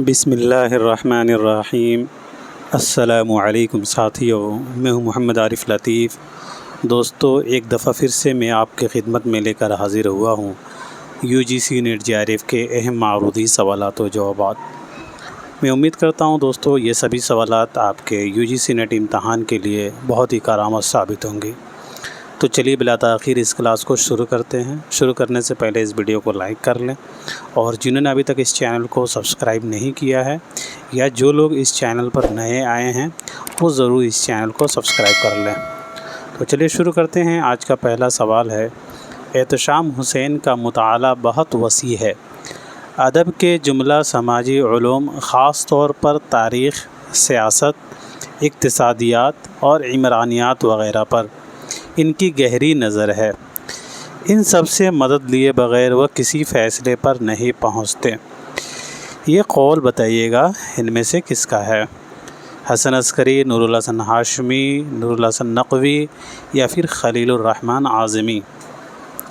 بسم اللہ الرحمن الرحیم۔ السلام علیکم ساتھیوں، میں ہوں محمد عارف لطیف۔ دوستو، ایک دفعہ پھر سے میں آپ کی خدمت میں لے کر حاضر ہوا ہوں UGC نیٹ JRF کے اہم معروضی سوالات و جوابات۔ میں امید کرتا ہوں دوستو یہ سبھی سوالات آپ کے UGC نیٹ امتحان کے لیے بہت ہی کارآمد ثابت ہوں گی۔ تو چلیے بلا تاخیر اس کلاس کو شروع کرتے ہیں۔ شروع کرنے سے پہلے اس ویڈیو کو لائک کر لیں، اور جنہوں نے ابھی تک اس چینل کو سبسکرائب نہیں کیا ہے یا جو لوگ اس چینل پر نئے آئے ہیں وہ ضرور اس چینل کو سبسکرائب کر لیں۔ تو چلیے شروع کرتے ہیں۔ آج کا پہلا سوال ہے، احتشام حسین کا مطالعہ بہت وسیع ہے، ادب کے جملہ سماجی علوم، خاص طور پر تاریخ، سیاست، اقتصادیات اور عمرانیات وغیرہ پر ان کی گہری نظر ہے۔ ان سب سے مدد لیے بغیر وہ کسی فیصلے پر نہیں پہنچتے۔ یہ قول بتائیے گا ان میں سے کس کا ہے؟ حسن عسکری، نور الحسن ہاشمی، نور الحسن نقوی یا پھر خلیل الرحمن اعظمی؟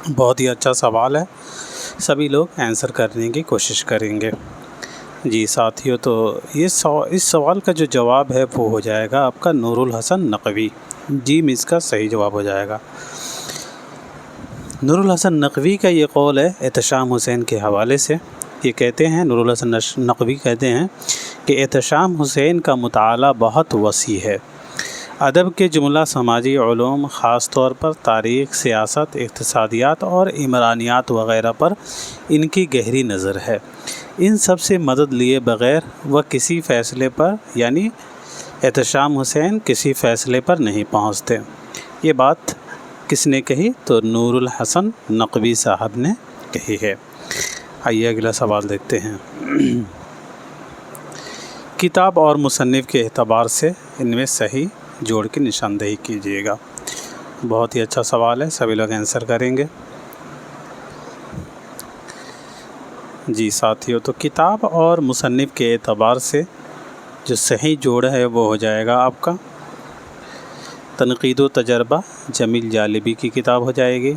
بہت ہی اچھا سوال ہے، سبھی لوگ آنسر کرنے کی کوشش کریں گے۔ جی ساتھیوں، تو اس سوال کا جو جواب ہے وہ ہو جائے گا آپ کا نور الحسن نقوی۔ جی اس کا صحیح جواب ہو جائے گا۔ نور الحسن نقوی کا یہ قول ہے احتشام حسین کے حوالے سے۔ یہ کہتے ہیں، نور الحسن نقوی کہتے ہیں کہ احتشام حسین کا مطالعہ بہت وسیع ہے، ادب کے جملہ سماجی علوم، خاص طور پر تاریخ، سیاست، اقتصادیات اور عمرانیات وغیرہ پر ان کی گہری نظر ہے۔ ان سب سے مدد لیے بغیر وہ کسی فیصلے پر، یعنی احتشام حسین کسی فیصلے پر نہیں پہنچتے۔ یہ بات کس نے کہی؟ تو نور الحسن نقوی صاحب نے کہی ہے۔ آئیے اگلا سوال دیکھتے ہیں۔ کتاب اور مصنف کے اعتبار سے ان میں صحیح جوڑ کی نشاندہی کیجیے گا۔ بہت ہی اچھا سوال ہے، سبھی لوگ آنسر کریں گے۔ جی ساتھیوں، تو کتاب اور مصنف کے اعتبار سے جو صحیح جوڑ ہے وہ ہو جائے گا آپ کا تنقید و تجربہ، جمیل جالبی کی کتاب ہو جائے گی۔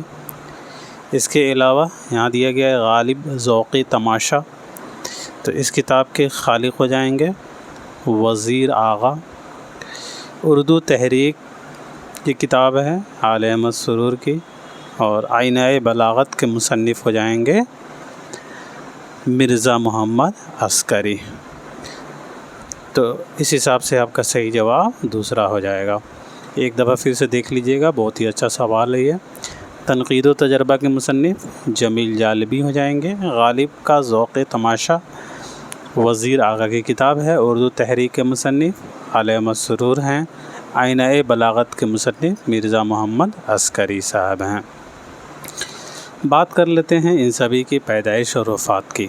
اس کے علاوہ یہاں دیا گیا ہے غالب ذوقی تماشا، تو اس کتاب کے خالق ہو جائیں گے وزیر آغا۔ اردو تحریک یہ کتاب ہے آل احمد سرور کی، اور آئینہ بلاغت کے مصنف ہو جائیں گے مرزا محمد عسکری۔ تو اس حساب سے آپ کا صحیح جواب دوسرا ہو جائے گا۔ ایک دفعہ پھر سے دیکھ لیجئے گا، بہت ہی اچھا سوال ہے یہ۔ تنقید و تجربہ کے مصنف جمیل جالبی ہو جائیں گے۔ غالب کا ذوق تماشا وزیر آغا کی کتاب ہے۔ اردو تحریک کے مصنف آل احمد سرور ہیں۔ آئینہ بلاغت کے مصنف مرزا محمد عسکری صاحب ہیں۔ بات کر لیتے ہیں ان سبھی کی پیدائش اور وفات کی۔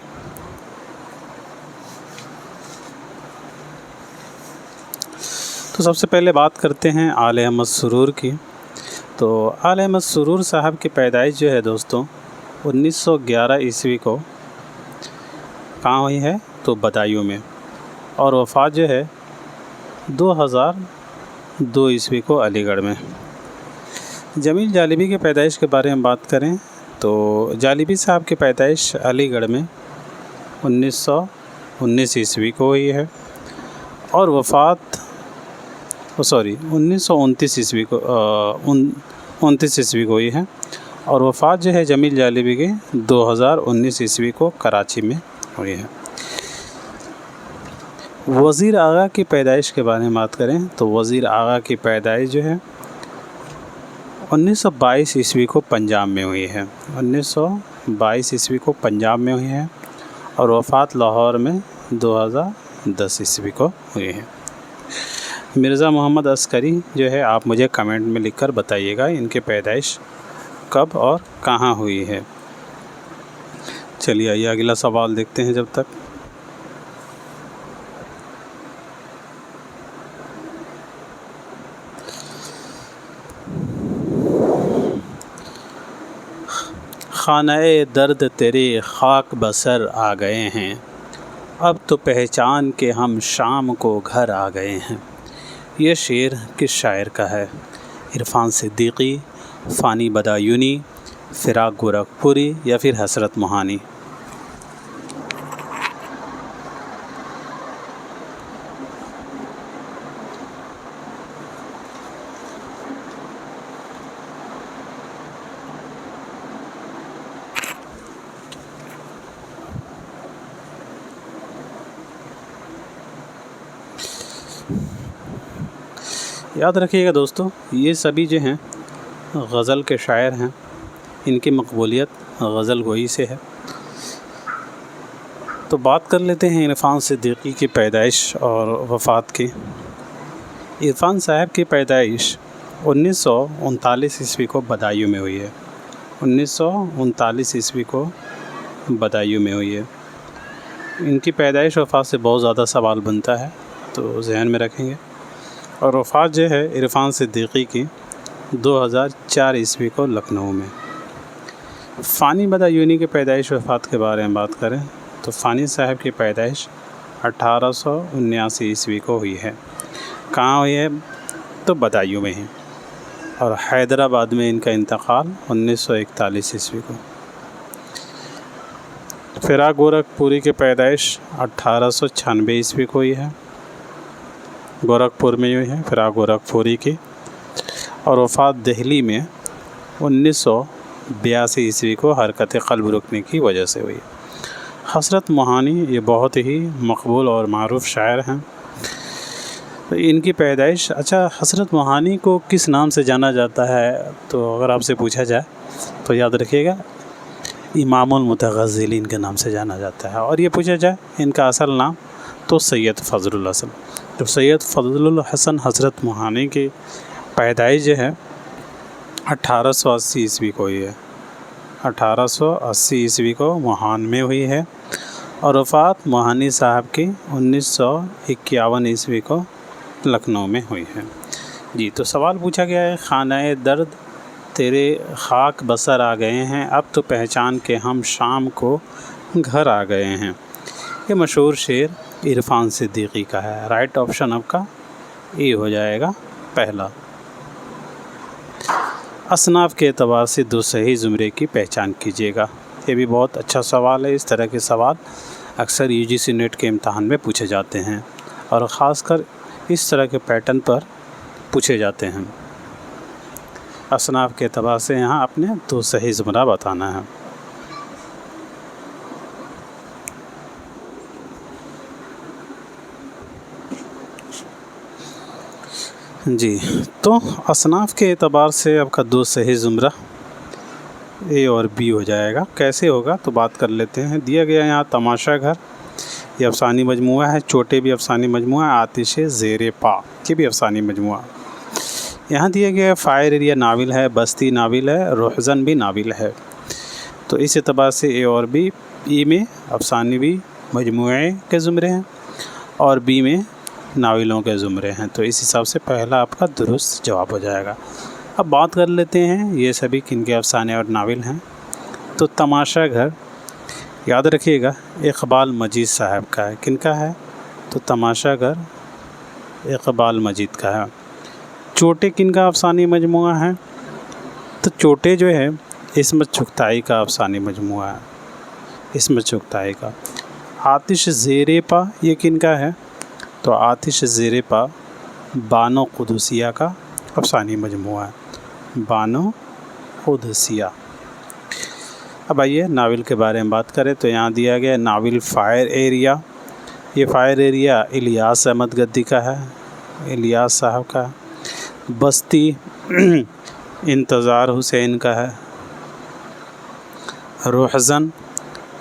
تو سب سے پہلے بات کرتے ہیں آل احمد سرور کی۔ تو آل احمد سرور صاحب کی پیدائش جو ہے دوستوں 1911 عیسوی کو کہاں ہوئی ہے؟ تو بدایوں میں، اور وفات جو ہے 2002 عیسوی کو علی گڑھ میں۔ جمیل جالبی کی پیدائش کے بارے میں بات کریں تو جالبی صاحب کی پیدائش علی گڑھ میں 1919 عیسوی کو ہوئی ہے، اور وفات 1929 عیسوی کو 29 عیسوی کو ہوئی ہے، اور وفات جو ہے جمیل جالبی کی 2019 عیسوی کو کراچی میں ہوئی ہے۔ وزیر آغا کی پیدائش کے بارے میں بات کریں تو وزیر آغا کی پیدائش جو ہے 1922 عیسوی کو پنجاب میں ہوئی ہے۔ 1922 عیسوی کو پنجاب میں ہوئی ہے، اور وفات لاہور میں 2010 عیسوی کو ہوئی ہے۔ مرزا محمد عسکری جو ہے آپ مجھے کمنٹ میں لکھ کر بتائیے گا ان کی پیدائش کب اور کہاں ہوئی ہے۔ چلیے آئیے اگلا سوال دیکھتے ہیں جب تک۔ خانہ درد تیرے خاک بسر آ گئے ہیں، اب تو پہچان کے ہم شام کو گھر آ گئے ہیں۔ یہ شعر کس شاعر کا ہے؟ عرفان صدیقی، فانی بدایونی، فراق گورکھپوری یا پھر حسرت موہانی؟ یاد رکھیے گا دوستو، یہ سبھی جو ہیں غزل کے شاعر ہیں، ان کی مقبولیت غزل گوئی سے ہے۔ تو بات کر لیتے ہیں عرفان صدیقی کی پیدائش اور وفات کی۔ عرفان صاحب کی پیدائش 1939 عیسوی کو بدایوں میں ہوئی ہے۔ 1939 عیسوی کو بدایوں میں ہوئی ہے۔ ان کی پیدائش وفات سے بہت زیادہ سوال بنتا ہے، تو ذہن میں رکھیں گے۔ اور وفات جو ہے عرفان صدیقی کی 2004 عیسوی کو لکھنؤ میں۔ فانی بدایونی کی پیدائش وفات کے بارے میں بات کریں تو فانی صاحب کی پیدائش 1879 عیسوی کو ہوئی ہے۔ کہاں ہوئی ہے؟ تو بدایوں میں ہی۔ اور حیدرآباد میں ان کا انتقال 1941 عیسوی کو۔ فراق گورکھپوری کی پیدائش 1896 عیسوی کو ہوئی ہے، گورکھپور میں ہوئی ہے فراق گورکھپوری کی۔ اور وفات دہلی میں 1982 عیسوی کو حرکت قلب رکنے کی وجہ سے ہوئی۔ حسرت موہانی یہ بہت ہی مقبول اور معروف شاعر ہیں۔ ان کی پیدائش، اچھا حسرت موہانی کو کس نام سے جانا جاتا ہے؟ تو اگر آپ سے پوچھا جائے تو یاد رکھیے گا امام المتغزلین کے نام سے جانا جاتا ہے۔ اور یہ پوچھا جائے ان کا اصل نام تو سید فضل الحسن۔ تو سید فضل الحسن حسرت موہانی کی پیدائش جو ہے 1880 عیسوی کو ہوئی ہے۔ 1880 عیسوی کو موہان میں ہوئی ہے۔ اور وفات موہانی صاحب کی 1951 عیسوی کو لکھنؤ میں ہوئی ہے۔ جی تو سوال پوچھا گیا ہے، خانہ درد تیرے خاک بسر آ گئے ہیں، اب تو پہچان کے ہم شام کو گھر آ گئے ہیں۔ یہ مشہور شعر عرفان صدیقی کا ہے۔ رائٹ آپشن آپ کا اے ہو جائے گا پہلا۔ اصناف کے اعتبار سے دو صحیح زمرے کی پہچان کیجیے گا۔ یہ بھی بہت اچھا سوال ہے۔ اس طرح کے سوال اکثر UGC نیٹ کے امتحان میں پوچھے جاتے ہیں، اور خاص کر اس طرح کے پیٹرن پر پوچھے جاتے ہیں۔ اصناف کے اعتبار سے یہاں آپ نے دو صحیح زمرہ بتانا ہے۔ جی تو اصناف کے اعتبار سے آپ کا دو صحیح زمرہ اے اور بی ہو جائے گا۔ کیسے ہوگا تو بات کر لیتے ہیں۔ دیا گیا یہاں تماشا گھر، یہ افسانی مجموعہ ہے۔ چوٹے بھی افسانی مجموعہ ہے۔ آتش زیر پا یہ بھی افسانی مجموعہ۔ یہاں دیا گیا فائر ایریا ناول ہے، بستی ناول ہے، روحزن بھی ناول ہے۔ تو اس اعتبار سے اے اور بی، ای میں افسانوی مجموعے کے زمرے ہیں اور بی میں ناولوں کے زمرے ہیں۔ تو اس حساب سے پہلا آپ کا درست جواب ہو جائے گا۔ اب بات کر لیتے ہیں یہ سبھی کن کے افسانے اور ناول ہیں۔ تو تماشا گھر یاد رکھیے گا اقبال مجید صاحب کا ہے۔ کن کا ہے؟ تو تماشا گھر اقبال مجید کا ہے۔ چوٹے کن کا افسانی مجموعہ ہے؟ تو چوٹے جو ہے عصمت چغتائی کا افسانی مجموعہ ہے، عصمت چغتائی کا۔ آتش زیر پا یہ کن کا ہے؟ تو آتش زیر پا بانو قدسیہ کا افسانی مجموعہ ہے، بانو قدسیہ۔ اب آئیے ناول کے بارے میں بات کریں تو یہاں دیا گیا ناول فائر ایریا۔ یہ فائر ایریا الیاس احمد گدی کا ہے، الیاس صاحب کا۔ بستی انتظار حسین کا ہے۔ روحزن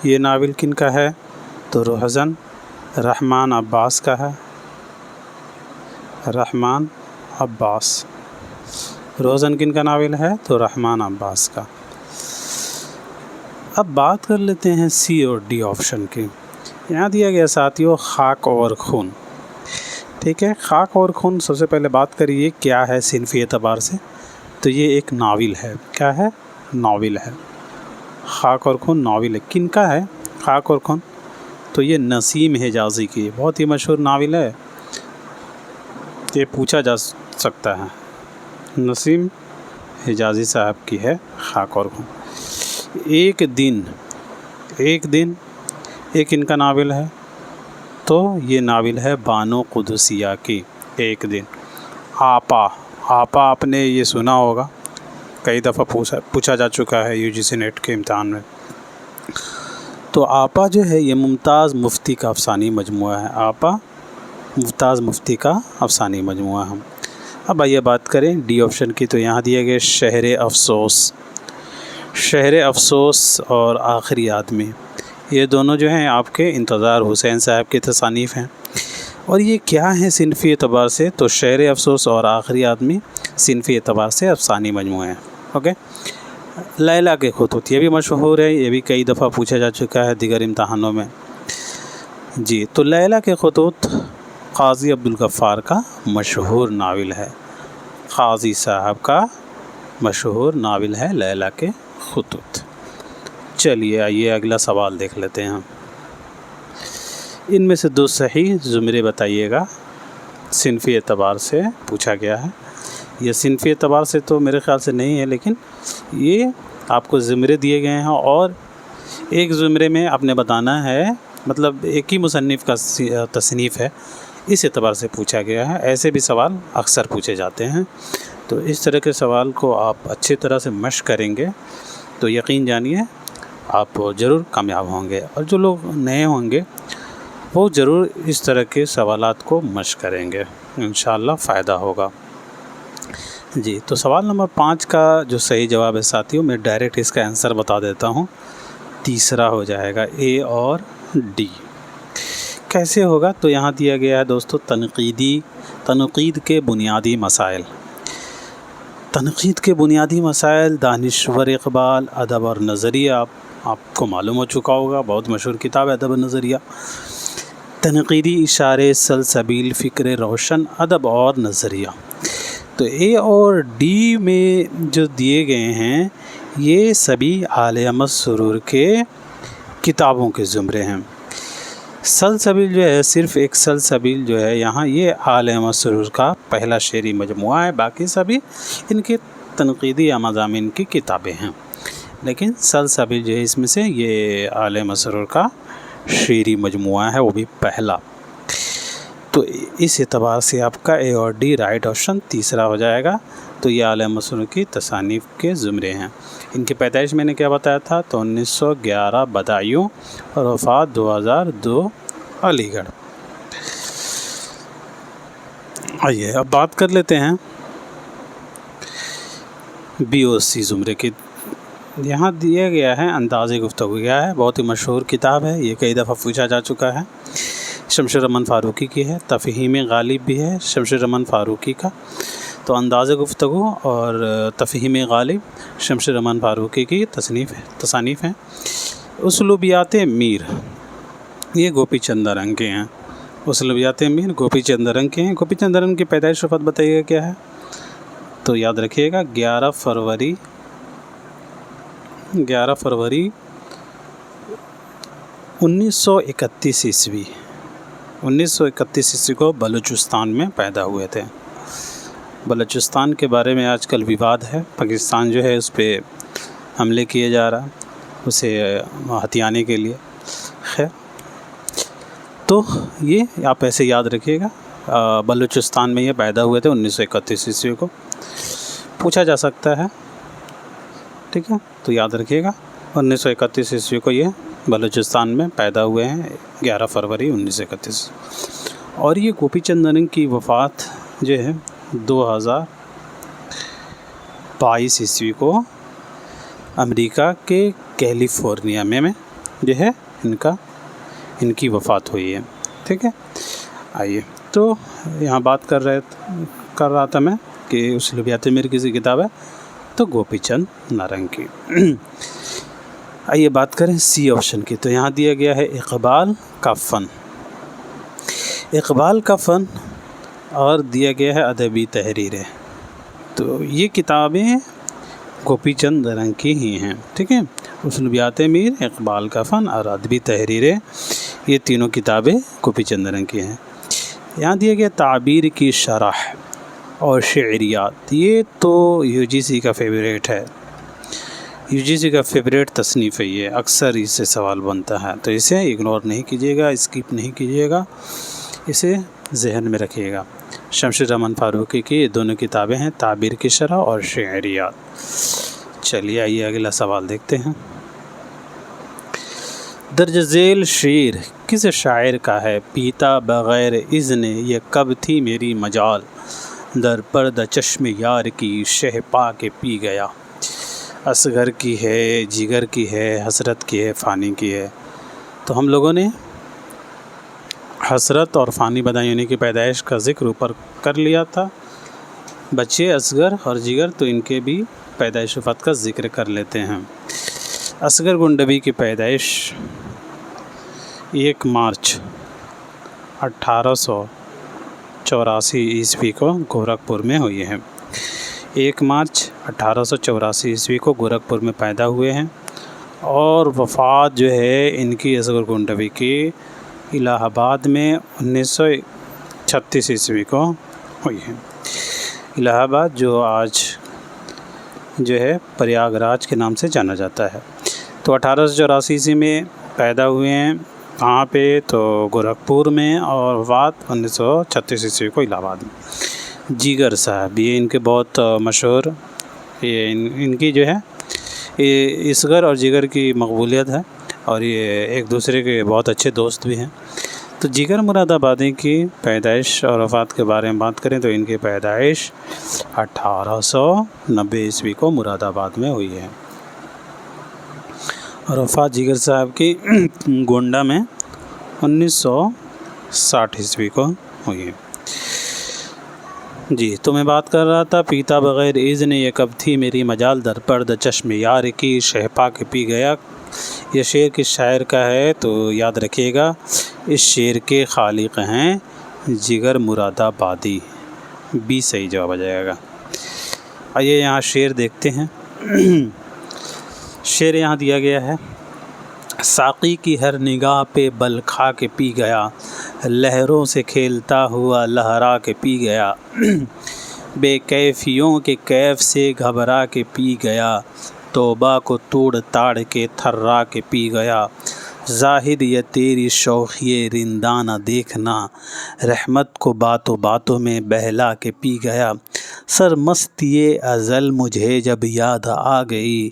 یہ ناول کن کا ہے؟ تو روحزن رحمان عباس کا ہے، رحمان عباس۔ روحزن کن کا ناول ہے؟ تو رحمان عباس کا۔ اب بات کر لیتے ہیں سی اور ڈی آپشن کی۔ یہاں دیا گیا ساتھیوں خاک اور خون۔ ٹھیک ہے، خاک اور خون سب سے پہلے بات کریے کیا ہے صنفی اعتبار سے۔ تو یہ ایک ناول ہے۔ کیا ہے؟ ناول ہے۔ خاک اور خون ناول ہے۔ کن کا ہے خاک اور خون؟ تو یہ نسیم حجازی کی بہت ہی مشہور ناول ہے، یہ پوچھا جا سکتا ہے۔ نسیم حجازی صاحب کی ہے خاک اور خون۔ ایک دن ایک ان کا ناول ہے، تو یہ ناول ہے بانو قدسیہ کی ایک دن۔ آپا آپ نے یہ سنا ہوگا، کئی دفعہ پوچھا جا چکا ہے UGC نیٹ کے امتحان میں۔ تو آپا جو ہے یہ ممتاز مفتی کا افسانی مجموعہ ہے۔ آپا ممتاز مفتی کا افسانوی مجموعہ ہے۔ اب آئیے بات کریں ڈی آپشن کی، تو یہاں دیا گیا شہر افسوس۔ شہر افسوس اور آخری آدمی، یہ دونوں جو ہیں آپ کے انتظار حسین صاحب کی تصانیف ہیں۔ اور یہ کیا ہیں صنفی اعتبار سے؟ تو شہر افسوس اور آخری آدمی صنفی اعتبار سے افسانوی مجموعے ہیں۔ اوکے، لیلا کے خطوط، یہ بھی مشہور ہے، یہ بھی کئی دفعہ پوچھا جا چکا ہے دیگر امتحانوں میں۔ جی، تو لیلا کے خطوط قاضی عبدالغفار کا مشہور ناول ہے، قاضی صاحب کا مشہور ناول ہے لیلا کے خطوط۔ چلیے آئیے اگلا سوال دیکھ لیتے ہیں۔ ان میں سے 2 صحیح زمرے بتائیے گا، صنفی اعتبار سے پوچھا گیا ہے۔ یہ صنفی اعتبار سے تو میرے خیال سے نہیں ہے، لیکن یہ آپ کو زمرے دیے گئے ہیں اور ایک زمرے میں آپ نے بتانا ہے، مطلب ایک ہی مصنف کا تصنیف ہے، اس اعتبار سے پوچھا گیا ہے۔ ایسے بھی سوال اکثر پوچھے جاتے ہیں، تو اس طرح کے سوال کو آپ اچھی طرح سے مشق کریں گے تو یقین جانیے آپ ضرور کامیاب ہوں گے، اور جو لوگ نئے ہوں گے وہ ضرور اس طرح کے سوالات کو مشق کریں گے، انشاءاللہ فائدہ ہوگا۔ جی، تو سوال نمبر 5 کا جو صحیح جواب ہے ساتھیوں، میں ڈائریکٹ اس کا آنسر بتا دیتا ہوں، تیسرا ہو جائے گا، اے اور ڈی۔ کیسے ہوگا؟ تو یہاں دیا گیا ہے دوستو تنقید کے بنیادی مسائل۔ تنقید کے بنیادی مسائل، دانشور اقبال، ادب اور نظریہ، آپ کو معلوم ہو چکا ہوگا، بہت مشہور کتاب ہے ادب اور نظریہ۔ تنقیدی اشارے، سلسبیل، فکر روشن، ادب اور نظریہ۔ تو اے اور ڈی میں جو دیے گئے ہیں یہ سبھی آل احمد سرور کے کتابوں کے زمرے ہیں۔ سلسبیل جو ہے، صرف ایک سلسبیل جو ہے یہاں، یہ آل احمد سرور کا پہلا شعری مجموعہ ہے، باقی سبھی ان کے تنقیدی یا مضامین کی کتابیں ہیں، لیکن سلسبیل جو ہے اس میں سے یہ آل احمد سرور کا شعری مجموعہ ہے، وہ بھی پہلا۔ تو اس اعتبار سے آپ کا اے اور ڈی رائٹ آپشن تیسرا ہو جائے گا۔ تو یہ آل احمد سرور کی تصانیف کے زمرے ہیں۔ ان کی پیدائش میں نے کیا بتایا تھا؟ تو 1911 بدایوں اور وفات 2002 علی گڑھ۔ آئیے اب بات کر لیتے ہیں بی او سی زمرے کی۔ یہاں دیا گیا ہے انداز گفتگو، کیا ہے؟ بہت ہی مشہور کتاب ہے، یہ کئی دفعہ پوچھا جا چکا ہے، شمشیر رحمان فاروقی کی ہے، تفہیم غالب بھی ہے شمشیر رحمان فاروقی کا۔ تو انداز گفتگو اور تفہیم غالب شمشیر رحمان فاروقی کی تصانیف ہیں۔ اسلوبیات میر، یہ گوپی چند نارنگ کے ہیں۔ اسلوبیات میر گوپی چند نارنگ کے ہیں۔ گوپی چند نارنگ کی پیدائش وفات بتائیے گا کیا ہے؟ تو یاد رکھیے گا 11 فروری 1931 عیسوی۔ 1931 عیسوی کو بلوچستان میں پیدا ہوئے تھے۔ بلوچستان کے بارے میں آج کل وواد ہے، پاکستان جو ہے اس پہ حملے کیے جا رہا، اسے ہتھیانے کے لیے۔ خیر، تو یہ آپ ایسے یاد رکھیے گا، بلوچستان میں یہ پیدا ہوئے تھے 1931 عیسوی کو، پوچھا جا سکتا ہے، ٹھیک ہے؟ تو یاد رکھیے گا 1931 عیسوی کو یہ بلوچستان میں پیدا ہوئے ہیں، 11 فروری 1931۔ اور یہ گوپی چند نارنگ کی وفات جو ہے 2022 عیسوی کو امریکا کے کیلیفورنیا میں جو ہے ان کی وفات ہوئی ہے، ٹھیک ہے؟ آئیے، تو یہاں بات کر رہا تھا میں کہ اسلوبیات میر کسی کتاب ہے، تو گوپی چند نارنگ کی۔ آئیے بات کریں سی آپشن کی، تو یہاں دیا گیا ہے اقبال کا فن۔ اقبال کا فن اور دیا گیا ہے ادبی تحریریں، تو یہ کتابیں گوپی چند نارنگ کی ہی ہیں، ٹھیک ہے؟ اسلوبیات میر، اقبال کا فن اور ادبی تحریریں، یہ تینوں کتابیں گوپی چند نارنگ کی ہیں۔ یہاں دیا گیا تعبیر کی شرح اور شعریات، یہ تو یو جی سی کا فیوریٹ ہے، یو جی سی کا فیوریٹ تصنیف ہے، یہ اکثر اس سے سوال بنتا ہے، تو اسے اگنور نہیں کیجیے گا، اسکپ نہیں کیجیے گا، اسے ذہن میں رکھیے گا۔ شمشیر رحمان فاروقی کی یہ دونوں کتابیں ہیں، تعبیر کی شرح اور شعریات۔ چلیے آئیے اگلا سوال دیکھتے ہیں۔ درج ذیل شعر کس شاعر کا ہے؟ پیتا بغیر اذن یہ کب تھی میری مجال، در پرد چشم یار کی شہ پا کے پی گیا۔ اصغر کی ہے، جگر کی ہے، حسرت کی ہے، فانی کی ہے۔ تو ہم لوگوں نے حسرت اور فانی بدایونی کی پیدائش کا ذکر اوپر کر لیا تھا۔ بچے اصغر اور جگر تو ان کے بھی پیدائش وفات کا ذکر کر لیتے ہیں۔ اصغر گنڈوی کی پیدائش 1 مارچ 1884 عیسوی کو گورکھپور میں ہوئی ہے۔ 1 مارچ 1884 عیسوی کو گورکھپور میں پیدا ہوئے ہیں، اور وفات جو ہے ان کی اصغر گنڈوی کی الہ آباد میں 1936 عیسوی کو ہوئی ہے۔ الہ آباد جو آج جو ہے پریاگ راج کے نام سے جانا جاتا ہے۔ تو 1884 عیسوی میں پیدا ہوئے ہیں، کہاں پہ؟ تو گورکھپور میں، اور وفات 1936 عیسوی کو الہ آباد میں۔ جگر صاحب یہ ان کے بہت مشہور، یہ ان کی جو ہے یہ اصغر اور جگر کی مقبولیت ہے، اور یہ ایک دوسرے کے بہت اچھے دوست بھی ہیں۔ تو جگر مراد آبادی کی پیدائش اور وفات کے بارے میں بات کریں تو ان کی پیدائش 1890 عیسوی کو مراد آباد میں ہوئی ہے، اور وفات جگر صاحب کی گونڈہ میں 1960 عیسوی کو ہوئی ہے۔ جی تو میں بات کر رہا تھا، پیتا بغیر اذن یہ کب تھی میری مجال، در پرد چشم یار کی شہ پا کے پی گیا۔ یہ شعر کس شاعر کا ہے؟ تو یاد رکھیے گا اس شعر کے خالق ہیں جگر مراد آبادی، بھی صحیح جواب آ جائے گا۔ آئیے یہاں شعر دیکھتے ہیں۔ شعر یہاں دیا گیا ہے، ساقی کی ہر نگاہ پہ بل کھا کے پی گیا، لہروں سے کھیلتا ہوا لہرا کے پی گیا، بے کیفیوں کے کیف سے گھبرا کے پی گیا، توبہ کو توڑ تاڑ کے تھرا کے پی گیا، زاہد یہ تیری شوخی رندانہ دیکھنا، رحمت کو باتوں باتوں میں بہلا کے پی گیا، سرمستی ازل مجھے جب یاد آ گئی،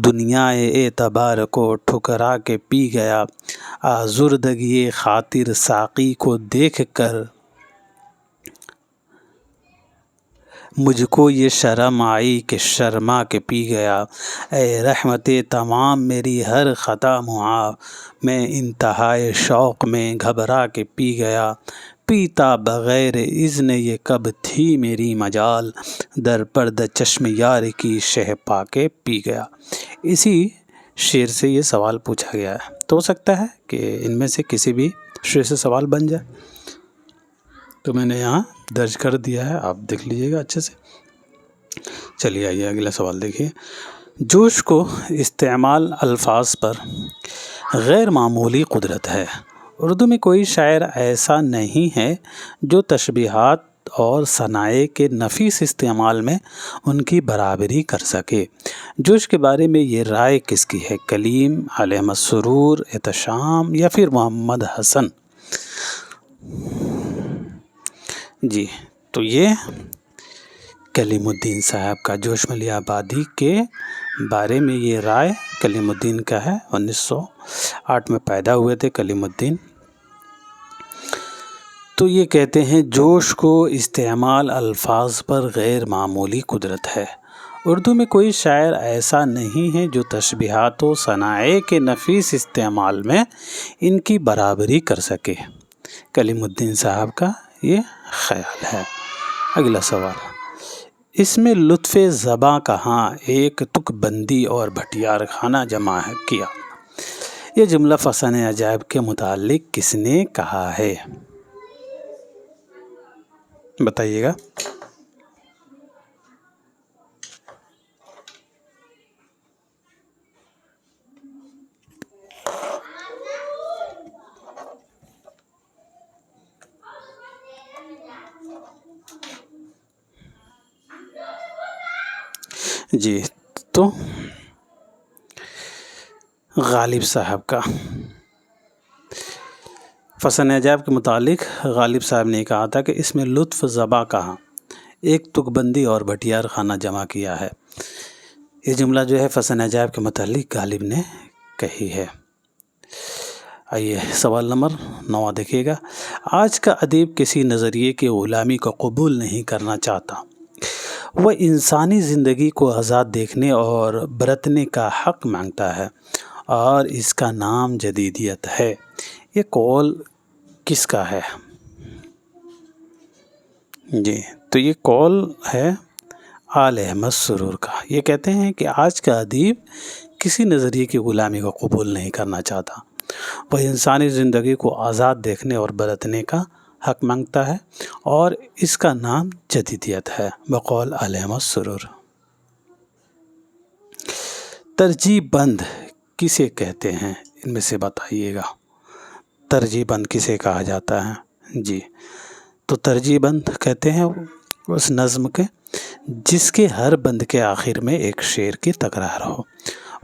دنیا اعتبار کو ٹھکرا کے پی گیا، آزردگی خاطر ساقی کو دیکھ کر مجھ کو یہ شرم آئی کہ شرما کے پی گیا، اے رحمت تمام میری ہر خطا معاف، میں انتہائے شوق میں گھبرا کے پی گیا، پیتا بغیر اذن یہ کب تھی میری مجال، در پرد چشم یار کی شہ پا کے پی گیا۔ اسی شعر سے یہ سوال پوچھا گیا ہے، تو ہو سکتا ہے کہ ان میں سے کسی بھی شعر سے سوال بن جائے، تو میں نے یہاں درج کر دیا ہے، آپ دیکھ لیجئے گا اچھے سے۔ چلیے آئیے اگلا سوال دیکھیے۔ جوش کو استعمال الفاظ پر غیر معمولی قدرت ہے، اردو میں کوئی شاعر ایسا نہیں ہے جو تشبیہات اور صنائع کے نفیس استعمال میں ان کی برابری کر سکے۔ جوش کے بارے میں یہ رائے کس کی ہے؟ کلیم، علیہ مسرور، احتشام یا پھر محمد حسن؟ جی تو یہ کلیم الدین صاحب کا جوش ملیح آبادی کے بارے میں یہ رائے کلیم الدین کا ہے۔ 1908 میں پیدا ہوئے تھے کلیم الدین۔ تو یہ کہتے ہیں جوش کو استعمال الفاظ پر غیر معمولی قدرت ہے، اردو میں کوئی شاعر ایسا نہیں ہے جو تشبیہات و صنائع کے نفیس استعمال میں ان کی برابری کر سکے۔ کلیم الدین صاحب کا یہ خیال ہے۔ اگلا سوال، اس میں لطف زباں کہاں، ایک تک بندی اور بھٹیار خانہ جمع کیا، یہ جملہ فسانہ عجائب کے متعلق کس نے کہا ہے؟ بتائیے گا۔ جی تو غالب صاحب کا فسانہ عجائب کے متعلق غالب صاحب نے کہا تھا کہ اس میں لطف زباں کہاں، ایک تک بندی اور بھٹیار خانہ جمع کیا ہے۔ یہ جملہ جو ہے فسانہ عجائب کے متعلق غالب نے کہی ہے۔ آئیے سوال نمبر 9 دیکھیے گا۔ آج کا ادیب کسی نظریے کی غلامی کو قبول نہیں کرنا چاہتا، وہ انسانی زندگی کو آزاد دیکھنے اور برتنے کا حق مانگتا ہے، اور اس کا نام جدیدیت ہے۔ یہ قول کس کا ہے؟ جی تو یہ قول ہے آل احمد سرور کا۔ یہ کہتے ہیں کہ آج کا ادیب کسی نظریے کی غلامی کو قبول نہیں کرنا چاہتا، وہ انسانی زندگی کو آزاد دیکھنے اور برتنے کا حق مانگتا ہے، اور اس کا نام جدیدیت ہے، بقول آل احمد سرور۔ ترجیح بند کسے کہتے ہیں؟ ان میں سے بتائیے گا، ترجیح بند کسے کہا جاتا ہے؟ جی تو ترجیح بند کہتے ہیں اس نظم کے جس کے ہر بند کے آخر میں ایک شعر کی تکرار ہو۔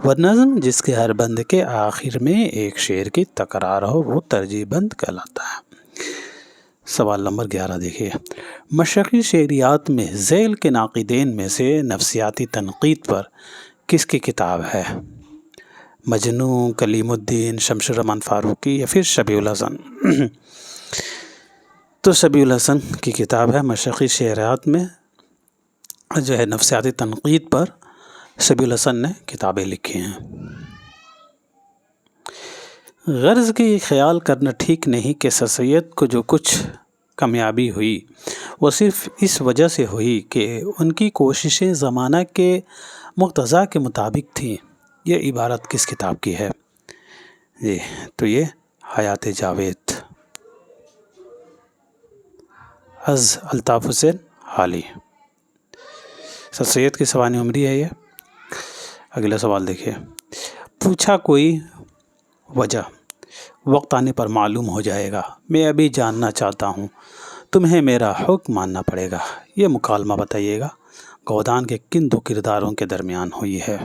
وہ نظم جس کے ہر بند کے آخر میں ایک شعر کی تکرار ہو وہ ترجیح بند کہلاتا ہے۔ سوال نمبر 11 دیکھیے۔ مشرقی شعریات میں ذیل کے ناقدین میں سے نفسیاتی تنقید پر کس کی کتاب ہے؟ مجنوں، کلیم الدین، شمس الرحمن فاروقی یا پھر شبیہ الحسن؟ تو شبیہ الحسن کی کتاب ہے۔ مشرقی شعریات میں جو ہے نفسیاتی تنقید پر شبیہ الحسن نے کتابیں لکھی ہیں۔ غرض کی خیال کرنا ٹھیک نہیں کہ سر سید کو جو کچھ کامیابی ہوئی وہ صرف اس وجہ سے ہوئی کہ ان کی کوششیں زمانہ کے مقتضا کے مطابق تھیں۔ یہ عبارت کس کتاب کی ہے؟ جی تو یہ حیات جاوید از الطاف حسین حالی۔ سر سید کی سوانح عمری ہے یہ۔ اگلا سوال دیکھیے۔ پوچھا کوئی وجہ، وقت آنے پر معلوم ہو جائے گا، میں ابھی جاننا چاہتا ہوں، تمہیں میرا حکم ماننا پڑے گا۔ یہ مکالمہ بتائیے گا گودان کے کن دو کرداروں کے درمیان ہوئی ہے؟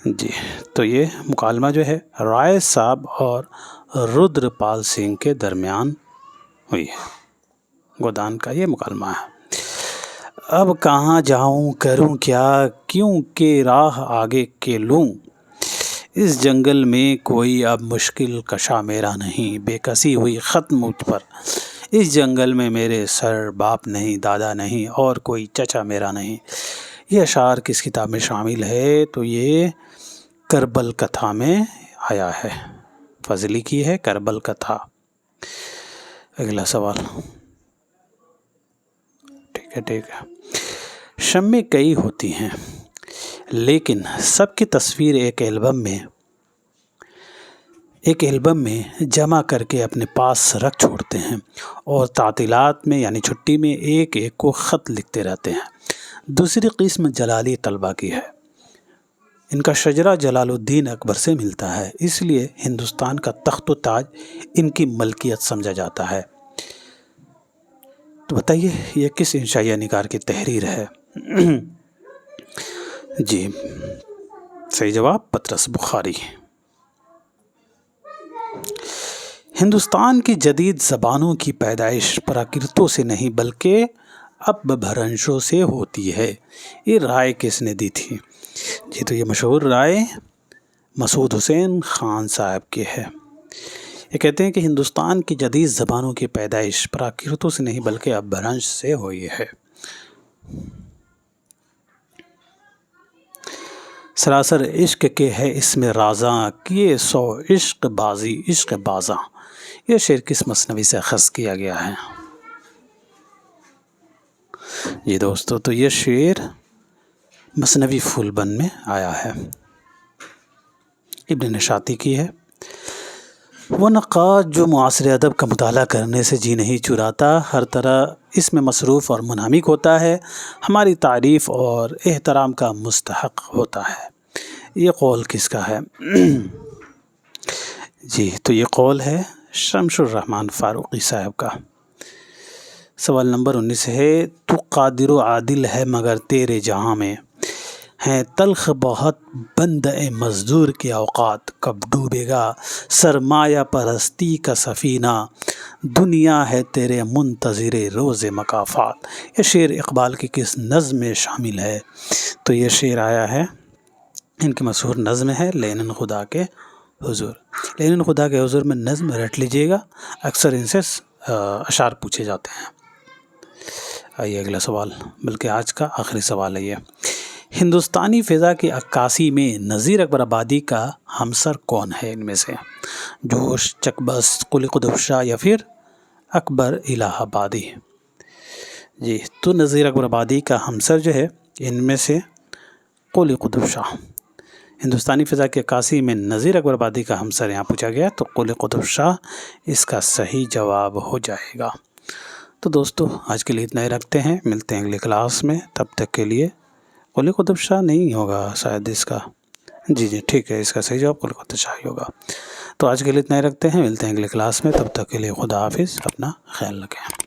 جی تو یہ مکالمہ جو ہے رائے صاحب اور رودر پال سنگھ کے درمیان ہوئی ہے۔ گودان کا یہ مکالمہ ہے۔ اب کہاں جاؤں، کروں کیا، کیوں کہ راہ آگے کے لوں، اس جنگل میں کوئی اب مشکل کشا میرا نہیں، بے کسی ہوئی ختم مجھ پر، اس جنگل میں میرے سر باپ نہیں، دادا نہیں، اور کوئی چچا میرا نہیں۔ یہ اشعار کس کتاب میں شامل ہے؟ تو یہ کربل کتھا میں آیا ہے، فضلی کی ہے کربل کتھا۔ اگلا سوال، ٹھیک ہے۔ شمیں کئی ہوتی ہیں لیکن سب کی تصویر ایک البم میں جمع کر کے اپنے پاس رکھ چھوڑتے ہیں، اور تعطیلات میں یعنی چھٹی میں ایک ایک کو خط لکھتے رہتے ہیں۔ دوسری قسم جلالی طلبہ کی ہے۔ ان کا شجرہ جلال الدین اکبر سے ملتا ہے، اس لیے ہندوستان کا تخت و تاج ان کی ملکیت سمجھا جاتا ہے۔ تو بتائیے یہ کس انشائیہ نگار کی تحریر ہے؟ جی صحیح جواب پطرس بخاری۔ ہندوستان کی جدید زبانوں کی پیدائش پراکرتوں سے نہیں بلکہ اپبھرنشوں سے ہوتی ہے۔ یہ رائے کس نے دی تھی؟ جی تو یہ مشہور رائے مسعود حسین خان صاحب کی ہے۔ یہ کہتے ہیں کہ ہندوستان کی جدید زبانوں کی پیدائش پراکرتوں سے نہیں بلکہ اپبھرنش سے ہوئی ہے۔ سراسر عشق کے ہے اس میں رازاں، کیے سو عشق بازی عشق بازاں۔ یہ شعر کس مثنوی سے اخذ کیا گیا ہے؟ جی دوستو تو یہ شعر مثنوی پھول بند میں آیا ہے، ابن نشاطی کی ہے۔ وہ نقاد جو معاصر ادب کا مطالعہ کرنے سے جی نہیں چراتا، ہر طرح اس میں مصروف اور منہمک ہوتا ہے، ہماری تعریف اور احترام کا مستحق ہوتا ہے۔ یہ قول کس کا ہے؟ جی تو یہ قول ہے شمس الرحمن فاروقی صاحب کا۔ سوال نمبر 19 ہے۔ تو قادر و عادل ہے مگر تیرے جہاں میں ہیں تلخ بہت بندہ مزدور کے اوقات، کب ڈوبے گا سرمایہ پرستی کا سفینہ، دنیا ہے تیرے منتظر روز مکافات۔ یہ شعر اقبال کی کس نظم میں شامل ہے؟ تو یہ شعر آیا ہے ان کی مشہور نظم ہے لینن خدا کے حضور۔ لینن خدا کے حضور میں نظم رٹ لیجئے گا، اکثر ان سے اشعار پوچھے جاتے ہیں۔ آئیے اگلا سوال، بلکہ آج کا آخری سوال ہے یہ۔ ہندوستانی فضا کی عکاسی میں نذیر اکبر آبادی کا ہمسر کون ہے ان میں سے؟ جوش، چکبست، قلی قطب شاہ یا پھر اکبر الہ آبادی؟ جی تو نذیر اکبر آبادی کا ہمسر جو ہے ان میں سے قلی قطب شاہ۔ ہندوستانی فضا کی عکاسی میں نذیر اکبر آبادی کا ہمسر یہاں پوچھا گیا تو قلی قطب شاہ اس کا صحیح جواب ہو جائے گا۔ تو دوستو آج کے لیے اتنا ہی رکھتے ہیں، ملتے ہیں اگلے کلاس میں، تب تک کے لیے قلی قطب شاہ نہیں ہوگا شاید اس کا، جی ٹھیک ہے، اس کا صحیح جواب قلی قطب شاہ ہی ہوگا۔ تو آج کے لیے اتنا ہی رکھتے ہیں، ملتے ہیں اگلے کلاس میں، تب تک کے لیے خدا حافظ، اپنا خیال رکھیں۔